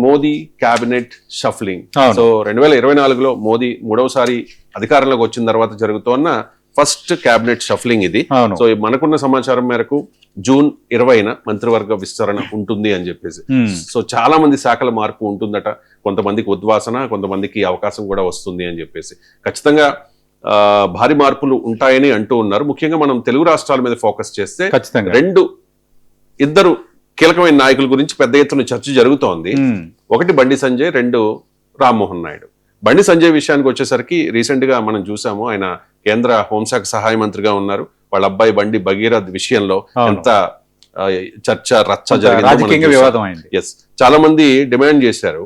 Modi cabinet shuffling. So 2024లో మోదీ మూడవసారి అధికారంలోకి వచ్చిన తర్వాత జరుగుతున్న ఫస్ట్ క్యాబినెట్ షఫ్లింగ్ ఇది. సో మనకున్న సమాచారం మేరకు జూన్ 20న మంత్రివర్గ విస్తరణ ఉంటుంది అని చెప్పేసి. సో చాలా మంది శాఖల మార్పు ఉంటుందట, కొంతమందికి ఉద్వాసన, కొంతమందికి అవకాశం కూడా వస్తుంది అని చెప్పేసి. ఖచ్చితంగా భారీ మార్పులు ఉంటాయని అంటూ ఉన్నారు. ముఖ్యంగా మనం తెలుగు రాష్ట్రాల మీద ఫోకస్ చేస్తే ఇద్దరు కీలకమైన నాయకుల గురించి పెద్ద ఎత్తున చర్చ జరుగుతోంది. ఒకటి బండి సంజయ్, రెండు రామ్మోహన్ నాయుడు. బండి సంజయ్ విషయానికి వచ్చేసరికి రీసెంట్ గా మనం చూసాము, ఆయన కేంద్ర హోంశాఖ సహాయ మంత్రిగా ఉన్నారు. వాళ్ళ అబ్బాయి బండి భగీరథ్ విషయంలో ఎంత చర్చ రచ్చ జరిగింది. ఎస్, చాలా మంది డిమాండ్ చేశారు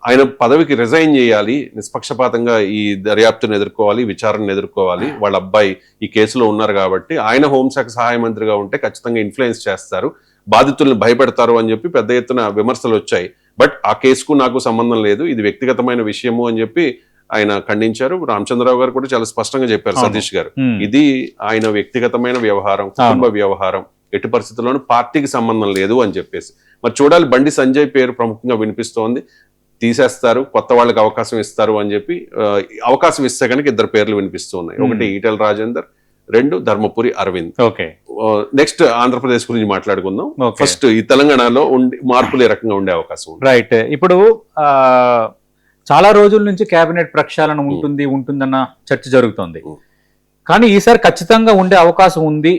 ఆయన పదవికి రిజైన్ చేయాలి, నిష్పక్షపాతంగా ఈ దర్యాప్తును ఎదుర్కోవాలి, విచారణను ఎదుర్కోవాలి. వాళ్ళ అబ్బాయి ఈ కేసులో ఉన్నారు కాబట్టి ఆయన హోంశాఖ సహాయ మంత్రిగా ఉంటే ఖచ్చితంగా ఇన్ఫ్లుయెన్స్ చేస్తారు, బాధితులను భయపెడతారు అని చెప్పి పెద్ద ఎత్తున విమర్శలు వచ్చాయి. బట్ ఆ కేసుకు నాకు సంబంధం లేదు, ఇది వ్యక్తిగతమైన విషయము అని చెప్పి ఆయన ఖండించారు. రామచంద్రరావు గారు కూడా చాలా స్పష్టంగా చెప్పారు, సతీష్ గారు, ఇది ఆయన వ్యక్తిగతమైన వ్యవహారం, కుటుంబ వ్యవహారం, ఎట్టి పరిస్థితుల్లోనూ పార్టీకి సంబంధం లేదు అని చెప్పేసి. మరి చూడాలి, బండి సంజయ్ పేరు ప్రముఖంగా వినిపిస్తోంది. తీసేస్తారు, కొత్త వాళ్ళకి అవకాశం ఇస్తారు అని చెప్పి, అవకాశం ఇస్తే కనుక ఇద్దరు పేర్లు వినిపిస్తూ ఉన్నాయి. ఒకటి ఈటెల రాజేందర్, రెండు ధర్మపురి అరవింద్. నెక్స్ట్ ఆంధ్రప్రదేశ్ గురించి మాట్లాడుకుందాం. ఫస్ట్ ఈ తెలంగాణలో మార్పులు ఏ రకంగా ఉండే అవకాశం ఉంది? రైట్, ఇప్పుడు చాలా రోజుల నుంచి కేబినెట్ ప్రక్షాళన ఉంటుందన్న చర్చ జరుగుతుంది. కానీ ఈసారి ఖచ్చితంగా ఉండే అవకాశం ఉంది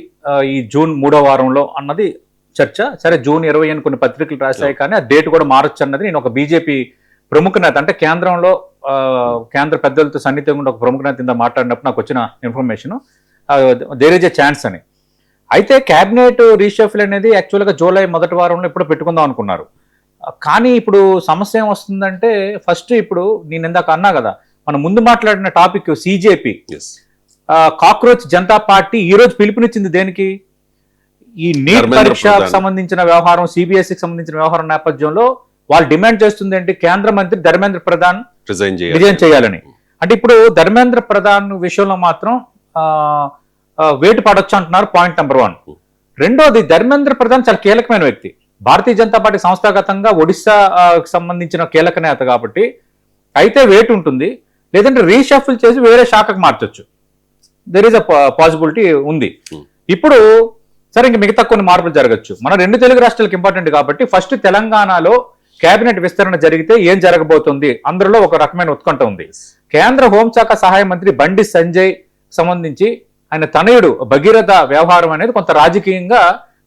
ఈ జూన్ 3వ వారంలో అన్నది చర్చ. సరే, జూన్ 20 అని కొన్ని పత్రికలు రాశాయి, కానీ ఆ డేట్ కూడా మారొచ్చు అన్నది నేను ఒక బీజేపీ ప్రముఖ నేత, అంటే కేంద్రంలో కేంద్ర పెద్దలతో సన్నిహితంగా ఉండే ఒక ప్రముఖ నేత కింద మాట్లాడినప్పుడు నాకు వచ్చిన information there is a chance అని. అయితే క్యాబినెట్ రీషఫిల్ అనేది యాక్చువల్గా జూలై మొదటి వారంలో ఇప్పుడు పెట్టుకుందాం అనుకున్నారు. కానీ ఇప్పుడు సమస్య ఏం వస్తుందంటే, ఫస్ట్ ఇప్పుడు నేను ఇందాక అన్నా కదా, మనం ముందు మాట్లాడిన టాపిక్ సిజేపీ, కాక్రోచ్ జనతా పార్టీ ఈ రోజు పిలుపునిచ్చింది దేనికి? ఈ నీట్ పరీక్షకు సంబంధించిన వ్యవహారం, సిబిఎస్ఈకి సంబంధించిన వ్యవహారం నేపథ్యంలో వాళ్ళు డిమాండ్ చేస్తుంది ఏంటి? కేంద్ర మంత్రి ధర్మేంద్ర ప్రధాన్ రిజైన్ చేయాలని. అంటే ఇప్పుడు ధర్మేంద్ర ప్రధాన్ విషయంలో మాత్రం వేటు పడొచ్చు అంటున్నారు, పాయింట్ నెంబర్ 1. రెండోది, ధర్మేంద్ర ప్రధాన్ చాలా కీలకమైన వ్యక్తి, భారతీయ జనతా పార్టీ సంస్థాగతంగా ఒడిశాకు సంబంధించిన కీలక నేత కాబట్టి అయితే వేటు ఉంటుంది, లేదంటే రీషఫుల్ చేసి వేరే శాఖకు మార్చొచ్చు, దెర్ ఈస్ అ పాసిబిలిటీ ఉంది. ఇప్పుడు సరే, ఇంక మిగతా కొన్ని మార్పులు జరగచ్చు. మన రెండు తెలుగు రాష్ట్రాలకు ఇంపార్టెంట్ కాబట్టి ఫస్ట్ తెలంగాణలో కేబినెట్ విస్తరణ జరిగితే ఏం జరగబోతుంది అందరిలో ఒక రకమైన ఉత్కంఠ ఉంది. కేంద్ర హోంశాఖ సహాయ మంత్రి బండి సంజయ్ సంబంధించి ఆయన తనయుడు భగీరథ వ్యవహారం అనేది కొంత రాజకీయంగా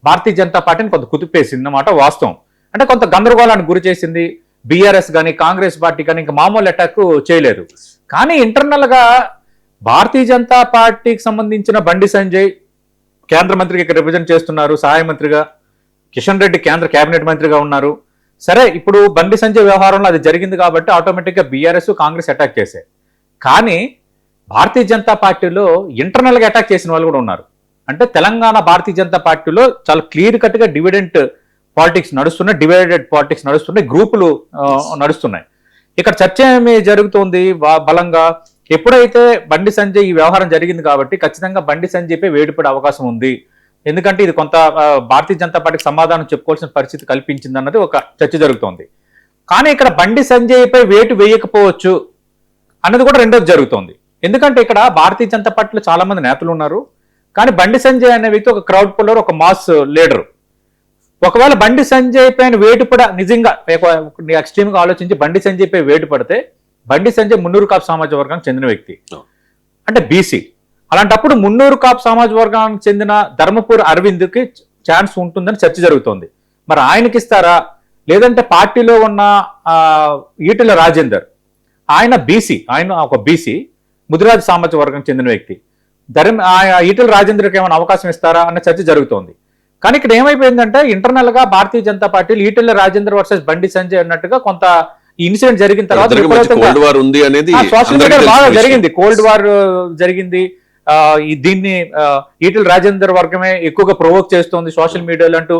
భారతీయ జనతా పార్టీని కొంత కుదిపేసింది అన్నమాట వాస్తవం. అంటే కొంత గందరగోళానికి గురి చేసింది. బీఆర్ఎస్ కానీ కాంగ్రెస్ పార్టీ కానీ ఇంకా మామూలు అటాక్ చేయలేదు. కానీ ఇంటర్నల్ గా భారతీయ జనతా పార్టీకి సంబంధించిన బండి సంజయ్ కేంద్ర మంత్రికి ఇక్కడ రిప్రజెంట్ చేస్తున్నారు, సహాయ మంత్రిగా. కిషన్ రెడ్డి కేంద్ర కేబినెట్ మంత్రిగా ఉన్నారు. సరే, ఇప్పుడు బండి సంజయ్ వ్యవహారంలో అది జరిగింది కాబట్టి ఆటోమేటిక్గా బీఆర్ఎస్ కాంగ్రెస్ అటాక్ చేశాయి. కానీ భారతీయ జనతా పార్టీలో ఇంటర్నల్ గా అటాక్ చేసిన వాళ్ళు కూడా ఉన్నారు. అంటే తెలంగాణ భారతీయ జనతా పార్టీలో చాలా క్లియర్ కట్ గా డివిడెంట్ పాలిటిక్స్ నడుస్తున్నాయి, డివైడెడ్ పాలిటిక్స్ నడుస్తున్నాయి, గ్రూపులు నడుస్తున్నాయి. ఇక్కడ చర్చ ఏమి జరుగుతోంది బలంగా? ఎప్పుడైతే బండి సంజయ్ ఈ వ్యవహారం జరిగింది కాబట్టి ఖచ్చితంగా బండి సంజయ్పై వేడిపడే అవకాశం ఉంది. ఎందుకంటే ఇది కొంత భారతీయ జనతా పార్టీకి సమాధానం చెప్పుకోవాల్సిన పరిస్థితి కల్పించింది అన్నది ఒక చర్చ జరుగుతోంది. కానీ ఇక్కడ బండి సంజయ్పై వేటు వేయకపోవచ్చు అన్నది కూడా రెండోది జరుగుతోంది. ఎందుకంటే ఇక్కడ భారతీయ జనతా పార్టీలో చాలా మంది నేతలు ఉన్నారు, కానీ బండి సంజయ్ అనే వ్యక్తి ఒక క్రౌడ్ పుల్లర్, ఒక మాస్ లీడర్. ఒకవేళ బండి సంజయ్ పైన వేటుపడ నిజంగా ఎక్స్ట్రీమ్ గా ఆలోచించి బండి సంజయ్ పై వేటు పడితే, బండి సంజయ్ మున్నూరు కాపు సామాజిక వర్గానికి చెందిన వ్యక్తి, అంటే బీసీ. అలాంటప్పుడు మున్నూరు కాపు సామాజిక వర్గానికి చెందిన ధర్మపురి అరవింద్కి ఛాన్స్ ఉంటుందని చర్చ జరుగుతోంది. మరి ఆయనకి ఇస్తారా, లేదంటే పార్టీలో ఉన్న ఈటెల రాజేందర్, ఆయన బీసీ, ఆయన ఒక బీసీ ముదిరాజు సామాజిక వర్గానికి చెందిన వ్యక్తి, ఈటెల రాజేందర్కి ఏమైనా అవకాశం ఇస్తారా అన్న చర్చ జరుగుతోంది. కానీ ఇక్కడ ఏమైపోయిందంటే, ఇంటర్నల్ గా భారతీయ జనతా పార్టీలు ఈటెల రాజేందర్ వర్సెస్ బండి సంజయ్ అన్నట్టుగా కొంత ఇన్సిడెంట్ జరిగిన తర్వాత సోషల్ మీడియా బాగా జరిగింది, కోల్డ్ వార్ జరిగింది. దీన్ని ఈటెల రాజేందర్ వర్గమే ఎక్కువగా ప్రొవోక్ చేస్తోంది సోషల్ మీడియాలో అంటూ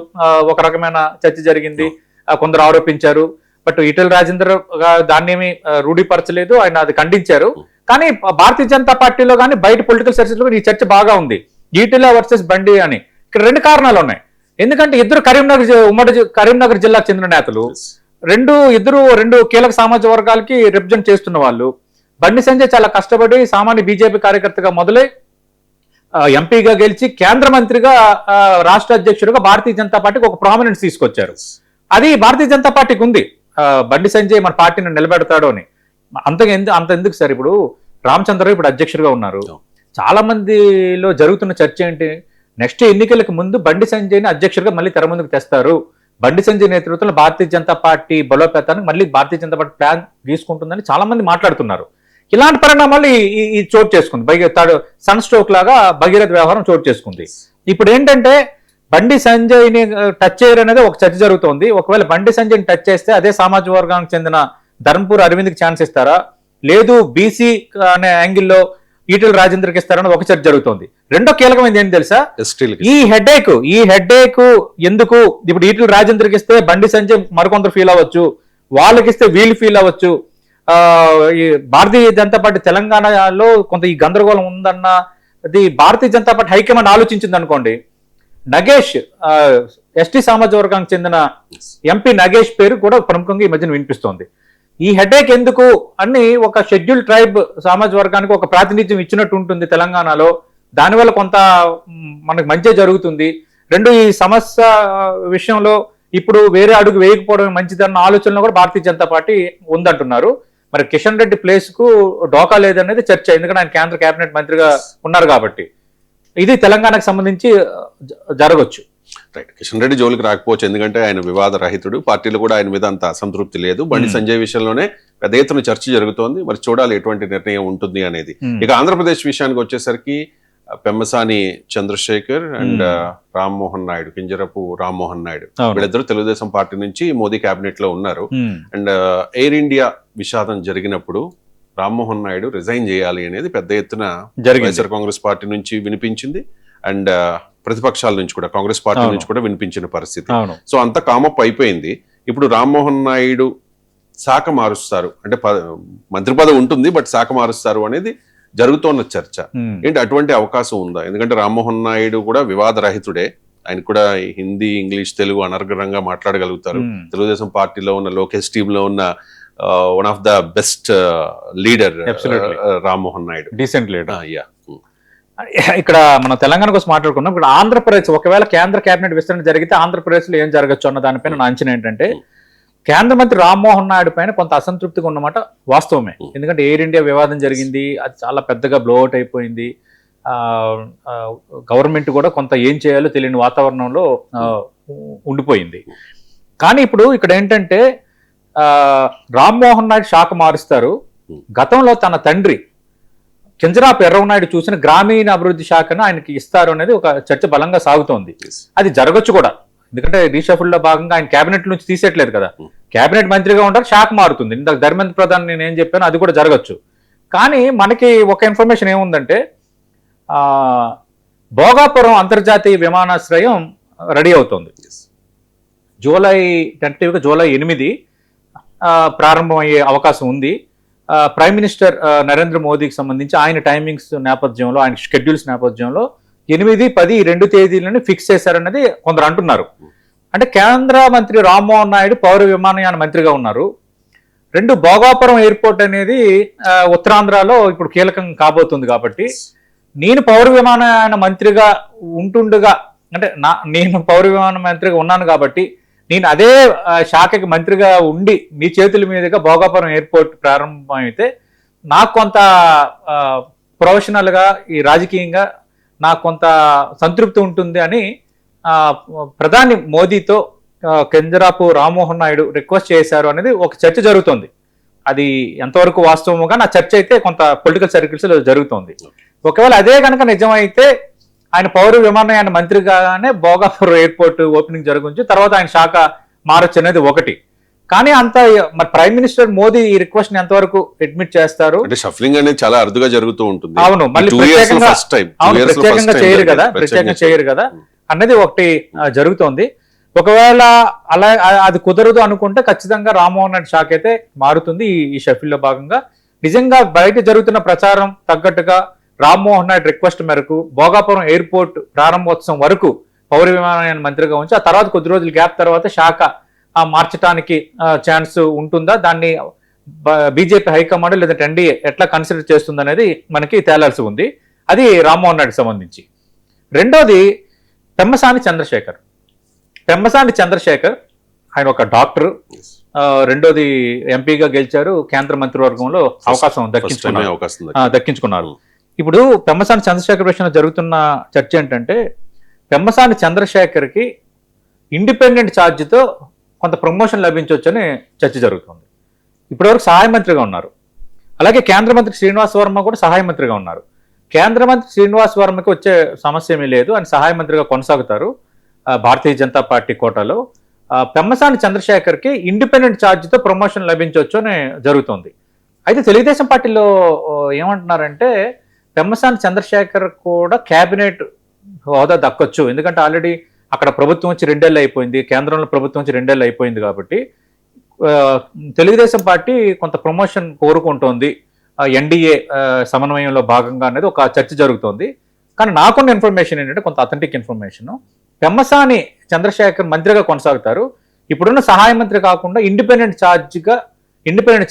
ఒక రకమైన చర్చ జరిగింది. కొందరు ఆరోపించారు. బట్ ఈటెల రాజేందర్ దాన్ని ఏమి రూఢిపరచలేదు, ఆయన అది ఖండించారు. కానీ భారతీయ జనతా పార్టీలో కానీ బయట పొలిటికల్ సర్కిల్స్ లో ఈ చర్చ బాగా ఉంది, ఈటెల వర్సెస్ బండి అని. ఇక్కడ రెండు కారణాలు ఉన్నాయి. ఎందుకంటే ఇద్దరు ఉమ్మడి కరీంనగర్ జిల్లాకు చెందిన నేతలు. రెండు కీలక సామాజిక వర్గాలకి రిప్రజెంట్ చేస్తున్న వాళ్ళు. బండి సంజయ్ చాలా కష్టపడి సామాన్య బీజేపీ కార్యకర్తగా మొదలై ఎంపీగా గెలిచి కేంద్ర మంత్రిగా రాష్ట్ర అధ్యక్షుడిగా భారతీయ జనతా పార్టీకి ఒక ప్రామినెన్స్ తీసుకొచ్చారు. అది భారతీయ జనతా పార్టీకి ఉంది. బండి సంజయ్ మన పార్టీని నిలబెడతాడు అని. అంత ఎందుకు సార్, ఇప్పుడు రామచంద్రరావు ఇప్పుడు అధ్యక్షుడిగా ఉన్నారు. చాలా మందిలో జరుగుతున్న చర్చ ఏంటి, నెక్స్ట్ ఎన్నికలకు ముందు బండి సంజయ్ని అధ్యక్షుడిగా మళ్ళీ తెర ముందుకు తెస్తారు, బండి సంజయ్ నేతృత్వంలో భారతీయ జనతా పార్టీ బలోపేతానికి మళ్ళీ భారతీయ జనతా పార్టీ ప్లాన్ తీసుకుంటుందని చాలా మంది మాట్లాడుతున్నారు. ఇలాంటి పరిణామాలు ఈ చోటు చేసుకుంది. సన్ స్ట్రోక్ లాగా భగీరథ వ్యవహారం చోటు చేసుకుంది. ఇప్పుడు ఏంటంటే బండి సంజయ్ని టచ్ చేయరు అనేది ఒక చర్చ జరుగుతోంది. ఒకవేళ బండి సంజయ్ని టచ్ చేస్తే అదే సామాజిక వర్గానికి చెందిన ధర్మపూర్ అరవింద్కి ఛాన్స్ ఇస్తారా, లేదు బీసీ అనే యాంగిల్లో ఈటెల రాజేంద్రకి ఇస్తారని ఒక చర్చ జరుగుతోంది. రెండో కీలకమైనది ఏంటి తెలుసా, ఈ హెడ్ఏక్ ఎందుకు ఇప్పుడు ఈటెల రాజేంద్రకి ఇస్తే బండి సంజయ్ మరికొందరు ఫీల్ అవ్వచ్చు, వాళ్ళకి ఇస్తే వీళ్ళు ఫీల్ అవ్వచ్చు. ఈ భారతీయ జనతా పార్టీ తెలంగాణలో కొంత ఈ గందరగోళం ఉందన్నది భారతీయ జనతా పార్టీ హైకమాండ్ ఆలోచించింది అనుకోండి. నగేష్ ఎస్టీ సామాజిక వర్గానికి చెందిన ఎంపీ నగేష్ పేరు కూడా ప్రముఖంగా ఈ మధ్యన వినిపిస్తోంది. ఈ హెడేక్ ఎందుకు అని ఒక షెడ్యూల్ ట్రైబ్ సామాజిక వర్గానికి ఒక ప్రాతినిధ్యం ఇచ్చినట్టు ఉంటుంది తెలంగాణలో, దానివల్ల కొంత మనకు మంచి జరుగుతుంది. రెండు, ఈ సమస్య విషయంలో ఇప్పుడు వేరే అడుగు వేయకపోవడం మంచిదన్న ఆలోచనలో కూడా భారతీయ జనతా పార్టీ ఉందంటున్నారు. మరి కిషన్ రెడ్డి ప్లేస్ కు డోకా లేదనేది చర్చ, ఎందుకంటే ఆయన కేంద్ర కేబినెట్ మంత్రిగా ఉన్నారు కాబట్టి. ఇది తెలంగాణకు సంబంధించి జరగవచ్చు. రైట్, కిషన్ రెడ్డి జోలికి రాకపోవచ్చు, ఎందుకంటే ఆయన వివాద రహితుడు, పార్టీలో కూడా ఆయన మీద అంత అసంతృప్తి లేదు. బండి సంజయ్ విషయంలోనే పెద్ద ఎత్తున చర్చ జరుగుతోంది. మరి చూడాలి ఎటువంటి నిర్ణయం ఉంటుంది అనేది. ఇక ఆంధ్రప్రదేశ్ విషయానికి వచ్చేసరికి పెమ్మసాని చంద్రశేఖర్ అండ్ రామ్మోహన్ నాయుడు, కింజరపు రామ్మోహన్ నాయుడు, వీళ్ళిద్దరు తెలుగుదేశం పార్టీ నుంచి మోదీ కేబినెట్ లో ఉన్నారు. అండ్ ఎయిర్ ఇండియా విషాదం జరిగినప్పుడు రామ్మోహన్ నాయుడు రిజైన్ చేయాలి అనేది పెద్ద ఎత్తున వైఎస్ఆర్ కాంగ్రెస్ పార్టీ నుంచి వినిపించింది. అండ్ ప్రతిపక్షాల నుంచి కూడా, కాంగ్రెస్ పార్టీ నుంచి కూడా వినిపించిన పరిస్థితి. సో అంత కామప్ అయిపోయింది. ఇప్పుడు రామ్మోహన్ నాయుడు శాఖ మారుస్తారు అంటే మంత్రి పదవి ఉంటుంది, బట్ శాఖ మారుస్తారు అనేది జరుగుతోన్న చర్చ. ఏంటి అటువంటి అవకాశం ఉందా? ఎందుకంటే రామ్మోహన్ నాయుడు కూడా వివాద రహితుడే, ఆయన కూడా హిందీ, ఇంగ్లీష్, తెలుగు అనర్గళంగా మాట్లాడగలుగుతారు. తెలుగుదేశం పార్టీలో ఉన్న లోకేష్ టీమ్ లో ఉన్న one of the best leader Rammohan Naidu, decent leader. ఇక్కడ మనం తెలంగాణ కోసం మాట్లాడుకున్నాం. ఇక్కడ ఆంధ్రప్రదేశ్ ఒకవేళ కేంద్ర కేబినెట్ విస్తరణ జరిగితే ఆంధ్రప్రదేశ్ లో ఏం జరగచ్చు అన్న దానిపైన నా అంచనా ఏంటంటే, కేంద్ర మంత్రి రామ్మోహన్ నాయుడు పైన కొంత అసంతృప్తిగా ఉన్నమాట వాస్తవమే. ఎందుకంటే ఎయిర్ ఇండియా వివాదం జరిగింది, అది చాలా పెద్దగా బ్లోఅవుట్ అయిపోయింది. గవర్నమెంట్ కూడా కొంత ఏం చేయాలో తెలియని వాతావరణంలో ఉండిపోయింది. కానీ ఇప్పుడు ఇక్కడ ఏంటంటే రామ్మోహన్ నాయుడు శాఖ మారుస్తారు. గతంలో తన తండ్రి కింజరాపు ఎర్రవనాయుడు చూసిన గ్రామీణ అభివృద్ధి శాఖను ఆయనకి ఇస్తారు అనేది ఒక చర్చ బలంగా సాగుతోంది. అది జరగచ్చు కూడా, ఎందుకంటే రీషఫుల్ లో భాగంగా ఆయన కేబినెట్ నుంచి తీసేయట్లేదు కదా, కేబినెట్ మంత్రిగా ఉంటారు, శాఖ మారుతుంది. ఇందాక ధర్మేంద్ర ప్రధాన్ నేను ఏం చెప్పాను అది కూడా జరగచ్చు. కానీ మనకి ఒక ఇన్ఫర్మేషన్ ఏముందంటే, భోగాపురం అంతర్జాతీయ విమానాశ్రయం రెడీ అవుతుంది. టెంటేటివ్గా జూలై 8 ప్రారంభం అయ్యే అవకాశం ఉంది. ప్రైమ్ మినిస్టర్ నరేంద్ర మోదీకి సంబంధించి ఆయన టైమింగ్స్ నేపథ్యంలో, ఆయన షెడ్యూల్స్ నేపథ్యంలో 8, 10 ఈ 2 తేదీలను ఫిక్స్ చేశారన్నది కొందరు అంటున్నారు. అంటే కేంద్ర మంత్రి రామ్మోహన్ నాయుడు పౌర విమానయాన మంత్రిగా ఉన్నారు. భోగాపురం ఎయిర్పోర్ట్ అనేది ఉత్తరాంధ్రలో ఇప్పుడు కీలకం కాబోతుంది. కాబట్టి నేను పౌర విమానయాన మంత్రిగా ఉంటుండగా, అంటే నేను పౌర విమాన మంత్రిగా ఉన్నాను కాబట్టి నేను అదే శాఖకి మంత్రిగా ఉండి మీ చేతుల మీదుగా భోగాపురం ఎయిర్పోర్ట్ ప్రారంభమైతే నాకు కొంత ప్రొఫెషనల్గా, ఈ రాజకీయంగా నాకు కొంత సంతృప్తి ఉంటుంది అని ప్రధాని మోదీతో కింజరాపు రామ్మోహన్ నాయుడు రిక్వెస్ట్ చేశారు అనేది ఒక చర్చ జరుగుతుంది. అది ఎంతవరకు వాస్తవముగా నా చర్చ అయితే కొంత పొలిటికల్ సర్కిల్స్ జరుగుతుంది. ఒకవేళ అదే కనుక నిజమైతే ఆయన పౌర విమానయాన మంత్రిగానే భోగాపురం ఎయిర్పోర్ట్ ఓపెనింగ్ జరగచ్చు, తర్వాత ఆయన శాఖ మారచ్చు అనేది ఒకటి. కానీ అంత మరి ప్రైమ్ మినిస్టర్ మోదీ ఈ రిక్వెస్ట్ ని ఎంతవరకు అడ్మిట్ చేస్తారు? అంటే షఫ్లింగ్ అనేది చాలా అరుదుగా జరుగుతూ ఉంటుంది. అవును, మళ్ళీ ప్రత్యేకంగా చేయరు కదా అనేది ఒకటి జరుగుతోంది. ఒకవేళ అలా అది కుదరదు అనుకుంటే ఖచ్చితంగా రామ్మోహన్ రెడ్డి శాఖ అయితే మారుతుంది ఈ షఫిల్ లో భాగంగా. నిజంగా బయట జరుగుతున్న ప్రచారం తగ్గట్టుగా రామ్మోహన్ నాయుడు రిక్వెస్ట్ మేరకు భోగాపురం ఎయిర్పోర్ట్ ప్రారంభోత్సవం వరకు పౌర విమానయాన మంత్రిగా ఉంచి, ఆ తర్వాత కొద్ది రోజుల గ్యాప్ తర్వాత శాఖ మార్చడానికి ఛాన్స్ ఉంటుందా, దాన్ని బీజేపీ హైకమాండ్ లేదంటే ఎన్డీఏ ఎట్లా కన్సిడర్ చేస్తుంది అనేది మనకి తేలాల్సి ఉంది. అది రామ్మోహన్ నాయుడుకి సంబంధించి. రెండోది పెమ్మసాని చంద్రశేఖర్. పెమ్మసాని చంద్రశేఖర్ ఆయన ఒక డాక్టర్, రెండోది ఎంపీగా గెలిచారు, కేంద్ర మంత్రివర్గంలో అవకాశం దక్కించుకున్నారు. ఇప్పుడు పెమ్మసాని చంద్రశేఖర్ విషయంలో జరుగుతున్న చర్చ ఏంటంటే, పెమ్మసాని చంద్రశేఖర్కి ఇండిపెండెంట్ ఛార్జ్తో కొంత ప్రమోషన్ లభించవచ్చని చర్చ జరుగుతుంది. ఇప్పటివరకు సహాయ మంత్రిగా ఉన్నారు. అలాగే కేంద్ర మంత్రి శ్రీనివాస్ వర్మ కూడా సహాయ మంత్రిగా ఉన్నారు. కేంద్ర మంత్రి శ్రీనివాస్ వర్మకి వచ్చే సమస్య ఏమీ లేదు, ఆయన సహాయ మంత్రిగా కొనసాగుతారు భారతీయ జనతా పార్టీ కోటాలో. పెమ్మసాని చంద్రశేఖర్కి ఇండిపెండెంట్ ఛార్జ్తో ప్రమోషన్ లభించవచ్చు అని జరుగుతుంది. అయితే తెలుగుదేశం పార్టీలో ఏమంటున్నారంటే, పెమ్మసాని చంద్రశేఖర్ కూడా క్యాబినెట్ హోదా దక్కొచ్చు, ఎందుకంటే ఆల్రెడీ అక్కడ ప్రభుత్వం వచ్చి 2 ఏళ్ళు అయిపోయింది, కేంద్రంలో ప్రభుత్వం వచ్చి 2 ఏళ్ళు అయిపోయింది కాబట్టి తెలుగుదేశం పార్టీ కొంత ప్రమోషన్ కోరుకుంటోంది ఎన్డీఏ సమన్వయంలో భాగంగా అనేది ఒక చర్చ జరుగుతోంది. కానీ నాకున్న ఇన్ఫర్మేషన్ ఏంటంటే, కొంత అథెంటిక్ ఇన్ఫర్మేషన్, పెమ్మసాని చంద్రశేఖర్ మంత్రిగా కొనసాగుతారు, ఇప్పుడున్న సహాయ మంత్రి కాకుండా ఇండిపెండెంట్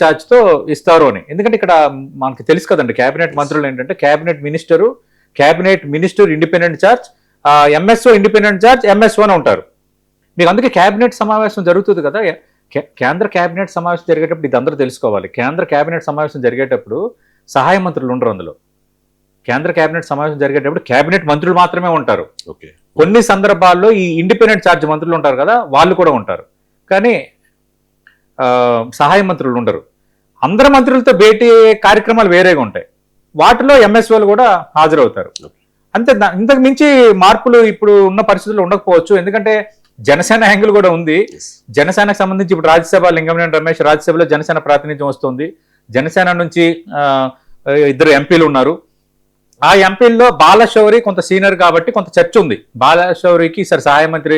ఛార్జ్తో ఇస్తారు అని. ఎందుకంటే ఇక్కడ మనకి తెలుసు కదండి, కేబినెట్ మంత్రులు ఏంటంటే cabinet minister independent charge, MSO independent charge, MSO అని ఉంటారు. మీకు అందుకే కేబినెట్ సమావేశం జరుగుతుంది కదా, కేంద్ర కేబినెట్ సమావేశం జరిగేటప్పుడు ఇది అందరూ తెలుసుకోవాలి. కేంద్ర కేబినెట్ సమావేశం జరిగేటప్పుడు సహాయ మంత్రులు ఉండరు అందులో. కేంద్ర కేబినెట్ సమావేశం జరిగేటప్పుడు కేబినెట్ మంత్రులు మాత్రమే ఉంటారు. కొన్ని సందర్భాల్లో ఈ ఇండిపెండెంట్ ఛార్జ్ మంత్రులు ఉంటారు కదా, వాళ్ళు కూడా ఉంటారు, కానీ సహాయ మంత్రులు ఉండరు. అందరు మంత్రులతో భేటీ కార్యక్రమాలు వేరేగా ఉంటాయి, వాటిలో ఎంఎస్ఓలు కూడా హాజరవుతారు. అంతే, ఇంతకు మించి మార్పులు ఇప్పుడు ఉన్న పరిస్థితుల్లో ఉండకపోవచ్చు. ఎందుకంటే జనసేన యాంగిల్ కూడా ఉంది. జనసేనకు సంబంధించి ఇప్పుడు రాజ్యసభ లింగమనేని రమేష్ రాజ్యసభలో జనసేన ప్రాతినిధ్యం వస్తుంది. జనసేన నుంచి 2 ఎంపీలు ఉన్నారు. ఆ ఎంపీల్లో బాలశౌరి కొంత సీనియర్ కాబట్టి కొంత చర్చ ఉంది. బాలశౌరికి సరే సహాయ మంత్రి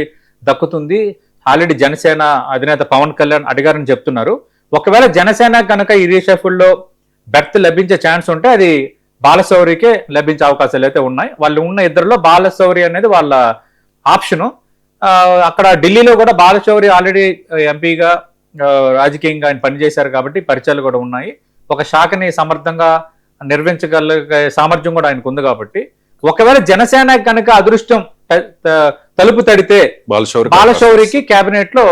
దక్కుతుంది, ఆల్రెడీ జనసేన అధినేత పవన్ కళ్యాణ్ అడిగారని చెప్తున్నారు. ఒకవేళ జనసేన కనుక ఈ రీషఫుల్లో బెర్త్ లభించే ఛాన్స్ ఉంటే అది బాలశౌరికే లభించే అవకాశాలు అయితే ఉన్నాయి. వాళ్ళు ఉన్న 2లో బాలశౌరి అనేది వాళ్ళ ఆప్షను. అక్కడ ఢిల్లీలో కూడా బాలశౌరి ఆల్రెడీ ఎంపీగా రాజకీయంగా ఆయన పనిచేశారు కాబట్టి పరిచయాలు కూడా ఉన్నాయి. ఒక శాఖని సమర్థంగా నిర్వహించగల సామర్థ్యం కూడా ఆయనకు ఉంది కాబట్టి ఒకవేళ జనసేన కనుక అదృష్టం తలుపు తడితే బాలశౌరికి కేబినెట్ లో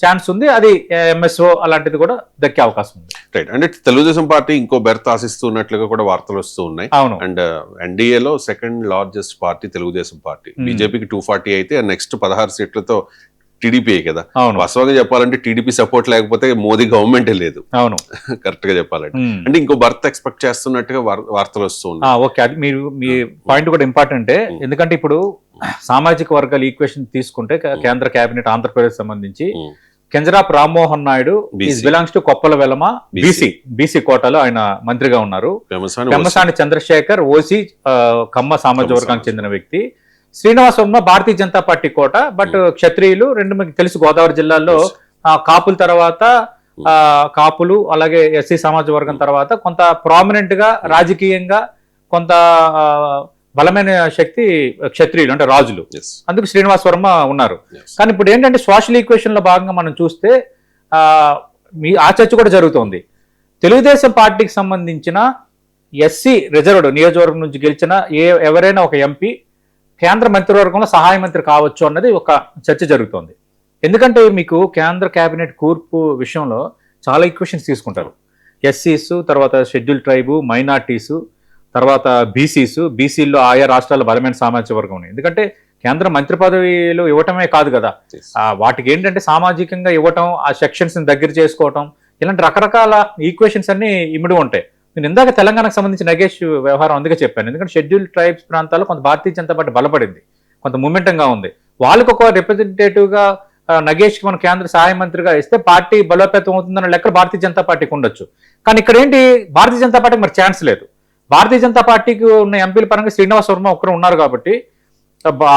ఛాన్స్ ఉంది, అది ఎంఎస్ఓ అలాంటిది కూడా దక్కే అవకాశం ఉంది. రైట్, అంటే తెలుగుదేశం పార్టీ ఇంకో బెర్త్ ఆశిస్తున్నట్లుగా కూడా వార్తలు వస్తూ ఉన్నాయి. అవును, అండ్ ఎన్డీఏలో 2nd largest party Telugu Desam party. బీజేపీకి 240 అయితే నెక్స్ట్ 16 సీట్లతో టీడీపీ కదా. వాస్తవంగా చెప్పాలంటే టీడీపీ సపోర్ట్ లేకపోతే మోదీ గవర్నమెంటే లేదు. అవును, కరెక్ట్ గా చెప్పాలంటే. అంటే ఇంకో బర్త్ ఎక్స్పెక్ట్ చేస్తున్నట్టుగా వార్తలు వస్తూ ఉన్నాయి. ఓకే, అది మీరు మీ పాయింట్ కూడా ఇంపార్టెంటే. ఎందుకంటే ఇప్పుడు సామాజిక వర్గాల ఈక్వేషన్ తీసుకుంటే కేంద్ర కేబినెట్ ఆంధ్రప్రదేశ్ సంబంధించి Kinjarapu Rammohan Naidu belongs to Koppula Velama BC కోటాలో ఆయన మంత్రిగా ఉన్నారు. పెమ్మసాని చంద్రశేఖర్ ఓసీ కమ్మ సామాజిక వర్గానికి చెందిన వ్యక్తి. Srinivas Varma Bharatiya Janata party Kota, but క్షత్రియులు, రెండు మీకు తెలుసు గోదావరి జిల్లాలో కాపుల తర్వాత కాపులు అలాగే ఎస్సీ సమాజ వర్గం తర్వాత కొంత ప్రామినెంట్ గా రాజకీయంగా కొంత బలమైన శక్తి క్షత్రియులు అంటే రాజులు, అందుకు శ్రీనివాస్ వర్మ ఉన్నారు. కానీ ఇప్పుడు ఏంటంటే సోషల్ ఈక్వేషన్ లో భాగంగా మనం చూస్తే ఆ చర్చ కూడా జరుగుతోంది. తెలుగుదేశం పార్టీకి సంబంధించిన ఎస్సీ రిజర్వ్డ్ నియోజకవర్గం నుంచి గెలిచిన ఎవరైనా ఒక ఎంపీ కేంద్ర మంత్రివర్గంలో సహాయ మంత్రి కావచ్చు అన్నది ఒక చర్చ జరుగుతోంది. ఎందుకంటే మీకు కేంద్ర కేబినెట్ కూర్పు విషయంలో చాలా ఈక్వేషన్స్ తీసుకుంటారు. ఎస్సీస్, తర్వాత షెడ్యూల్ ట్రైబు, మైనార్టీసు, తర్వాత బీసీల్లో ఆయా రాష్ట్రాల బలమైన సామాజిక వర్గం ఉంది. ఎందుకంటే కేంద్ర మంత్రి పదవిలు ఇవ్వటమే కాదు కదా, వాటికి ఏంటంటే సామాజికంగా ఇవ్వటం, ఆ సెక్షన్స్ ని దగ్గర చేసుకోవటం, ఇలాంటి రకరకాల ఈక్వేషన్స్ అన్ని ఇమిడి ఉంటాయి. నేను ఇందాక తెలంగాణకు సంబంధించి నగేష్ వ్యవహారం అందుకే చెప్పాను. ఎందుకంటే షెడ్యూల్ ట్రైబ్స్ ప్రాంతాల్లో కొంత భారతీయ జనతా పార్టీ బలపడింది, కొంత మూమెంటంగా ఉంది. వాళ్ళకి ఒక రిప్రజెంటేటివ్ గా నగేష్ కి మన కేంద్ర సహాయ మంత్రిగా ఇస్తే పార్టీ బలోపేతం అవుతుందన్న లెక్క భారతీయ జనతా పార్టీకి ఉండొచ్చు. కానీ ఇక్కడ ఏంటి, భారతీయ జనతా పార్టీకి మరి ఛాన్స్ లేదు. భారతీయ జనతా పార్టీకి ఉన్న ఎంపీల పరంగా శ్రీనివాస్ వర్మ ఒక్కరు ఉన్నారు కాబట్టి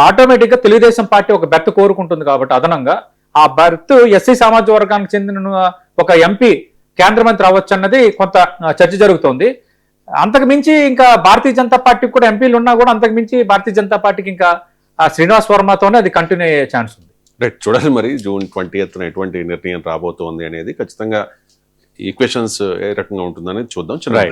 ఆటోమేటిక్ గా తెలుగుదేశం పార్టీ ఒక బెర్త్ కోరుకుంటుంది కాబట్టి అదనంగా ఆ బెర్త్ ఎస్సీ సమాజ వర్గానికి చెందిన ఒక ఎంపీ కేంద్ర మంత్రి అవ్వచ్చు అన్నది కొంత చర్చ జరుగుతోంది. అంతకు మించి ఇంకా భారతీయ జనతా పార్టీకి కూడా ఎంపీలు ఉన్నా కూడా అంతకు మించి భారతీయ జనతా పార్టీకి ఇంకా శ్రీనివాస్ వర్మతోనే అది కంటిన్యూ అయ్యే ఛాన్స్ ఉంది. రైట్, చూడాలి మరి జూన్ 20th ఎటువంటి నిర్ణయం రాబోతోంది అనేది. ఖచ్చితంగా ఈక్వేషన్స్ ఏ రకంగా ఉంటుందనేది చూద్దాం. చిన్న Right.